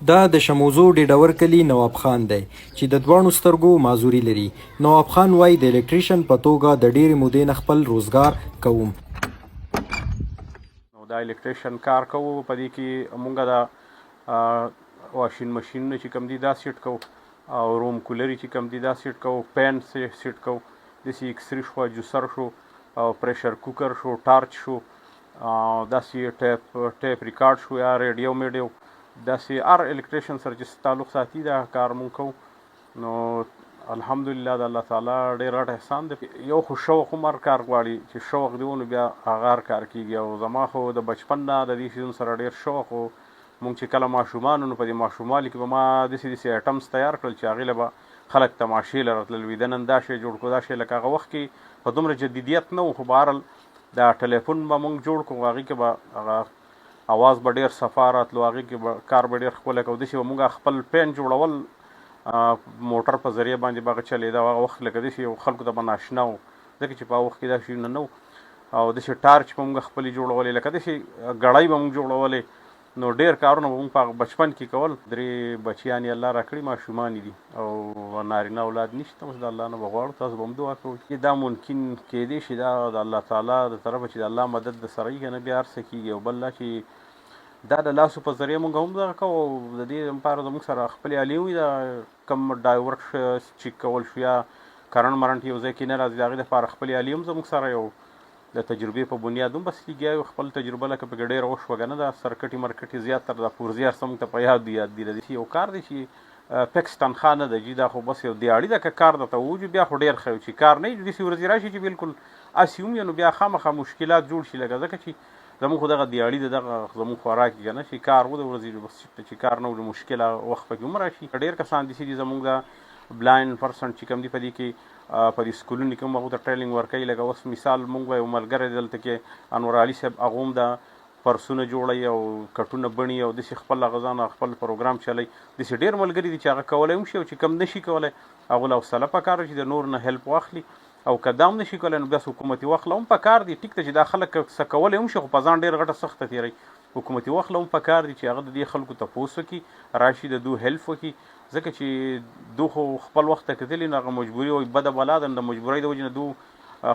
دا د شموزو ډیډور کلی نواب خان دی چې د دواړو سترګو معذوري لري. نواب خان وایي د الیکټریشن په توګه د ډېرې مودې نه خپل روزګار کوم. نو دا الیکټریشن کار کوو، په دې کې مونږ د واشین مشینونه چې کوم دي دا سیټ کوو او روم کولري چې کوم دي دا سیټ کوو، پین سیټ کوو، داسې اکسري شو، جوسر شو او پریشر کوکر شو، ټارچ شو، داسې ټیپ ریکارډ شو یا ریډیو میډیو، داسې هر الیکټریشن سره چې تعلق ساتي دا کار مونږ کوو. نو الحمدلله د الله تعالی ډېر غټ احسان دی. یو خو شوق هم هر کار غواړي چې شوق دی نو بیا هغه هر کار کېږي. او زما خو د بچپن نه د دې شیزونو سره ډېر شوق و. مونږ چې کله ماشومان نو په دې ماشوموالي کې به ما داسې ایټمز تیار کړل چې هغې له به خلک تماشې له راتلل، وي د نن دا شی جوړ کړو دا شی. لکه هغه وخت کې په دومره جدیدیت نه و، خو بهرحال دا ټلیفون به مونږ جوړ کړو، هغې کې به هغه اواز به ډېر صفا راتلو، هغې کې به کار به ډېر ښکلی کوو. داسې به مونږ خپل پین جوړول موټر په ذریعه باندې به هغه چلېده. هغه وخت لکه داسې یو خلکو ته به ناشنا و، ځکه چې په هغه وخت کې دا شیونه نه و. او داسې ټارچ به مونږ خپلې جوړولې، لکه داسې ګړۍ به مونږ جوړولې. نو ډېر کارونه به مونږ په بچپن کې کول. 3 بچیان یې الله راکړي، ماشومان دي او نارینه اولاد نشته. اوس د الله نه به غواړو، تاسو به هم دعا کوئ چې دا ممکن کېدی شي، دا د الله تعالی د طرفه چې د الله مدد د سره وي، که نه بیا هر څه کېږي. او بل دا چې دا د لاسو په ذریعه مونږ هم دغه کوو. د دې لپاره زموږ سره خپلې آلې وي، د کوم ډایورټ چیک کول شو یا کرنټ مرنټ یو ځای کې نه راځي، د هغې دپاره خپلې آلې هم زموږ سره یو د تجربې په بنیاد هم بس لګیا یو. خپل تجربه لکه پکې ډېره وشوه که نه، دا سرکټې مرکټې زیاتره دا پورزي هر څه مونږ ته په یاد دي. یو کار دی چې فکس تنخوا نه ده جي، دا خو بس یو دیاړي ده. که کار درته ووجو بیا خو ډېر ښه وي، چې کار نه وي داسې ورځې راشي چې بلکل هسې وم نو بیا خامخا مشکلات جوړ شي. لکه ځکه چې زموږ خو دغه دیاړي ده، دغه زموږ خوراک که نه، چې کار و د ورځې بس چې کار نه و مشکله وخت پکې هم راشي. ډېر کسان داسې دي زموږ د بلایند پرسن چې کوم دي په دې کې په دې سکولونو کې هم هغو ته ټریننګ ورکوي. لکه اوس مثال مونږ به یو ملګری دلته کې انور علي صاحب، هغه هم د پرسونه جوړوي او کټونه بڼي او داسې خپل هغه ځان خپل پروګرام چلوي. داسې ډېر ملګري دي چې هغه کولی هم شي او چې کم نه شي کولی هغو له حوصله پکار چې د نور نه هیلپ واخلي. او که دا هم نه شي کولی نو بیا حکومتي واخله هم پکار دي. ټیک ته چې دا خلک څه کولی هم شي خو په ځان ډېر غټه سخته تېروي. حکومتي واخله هم پکار دي چې هغه د دې خلکو تپوس وکړي، راشي د دو هیلپ وکړي. ځکه چې دو خو خپل وخت ته کتلي نو هغه مجبوري وایي بده بلا ده، د مجبورۍ د وجې نه دو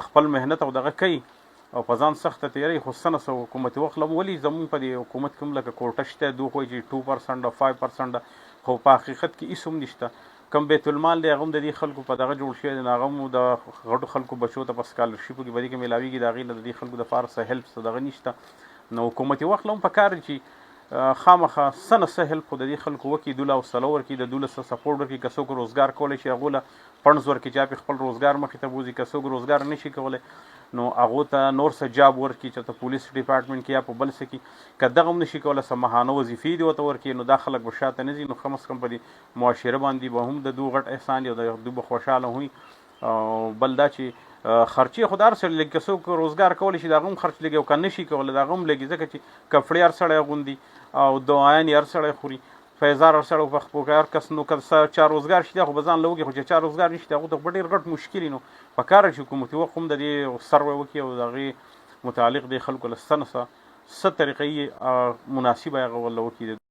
خپل محنت او دغه کوي او په ځان سخته تېروي. خو څه نه څه حکومتي واخله هم ولې زموږ په دې حکومت کې هم لکه کوټه شته، دو خو چې 2% او 5%، خو په حقیقت کې هېڅ هم نشته. کم بیت المال دی هغه هم د دې خلکو په دغه جوړ شوی دی، هغه هم د غټو خلکو بچو ته په سکالرشیپو کې په دې کې میلاویږي، د هغې نه د دې خلکو دپاره څه هیلپ څه دغه نشته. نو حکومتي واخله هم پکار دی چې خامخا څه نه څه هیلپ خو د دې خلکو وکړي، دوی له حوصله ورکړي، د دوی له څه سپورټ ورکړي. که څوک روزګار کولی شي هغو له فنډز ورکړي چې هغې خپل روزګار مخې ته بوځي. که څوک روزګار نه شي کولی نو هغو ته نور څه جاب ورکړي، چې ته پولیس ډپارټمنټ کې یا په بل څه کې. که دغه هم نه شي کولی څه ماهانه وظیفې دې ورته ورکړي نو دا خلک به شاته نه ځي. نو کم از کم په دې معاشره باندې به هم د دوی غټ احسان وي او د دوی به خوشحاله وي. بل دا چې خرچې خو د هر سړي لږ، که څوک روزګار کولی شي د هغه هم خرچ لږي، او که نه شي کولی د هغه هم لږي. ځکه چې کپړې هر سړی اغوندي او دعایان یې هر سړی خوري، فیضار هر سړی په خپل هر کس. نو که چا روزګار شي دا خو به ځان له وکړي، خو چې چا روزګار نشي هغو ته به ډېر غټ مشکل وي. نو پکار چې حکومتي وخت هم د دې سروې وکړي او د هغې متعلق د خلکو له څه نه څه طریقې مناسبه هغه ورله وکړي.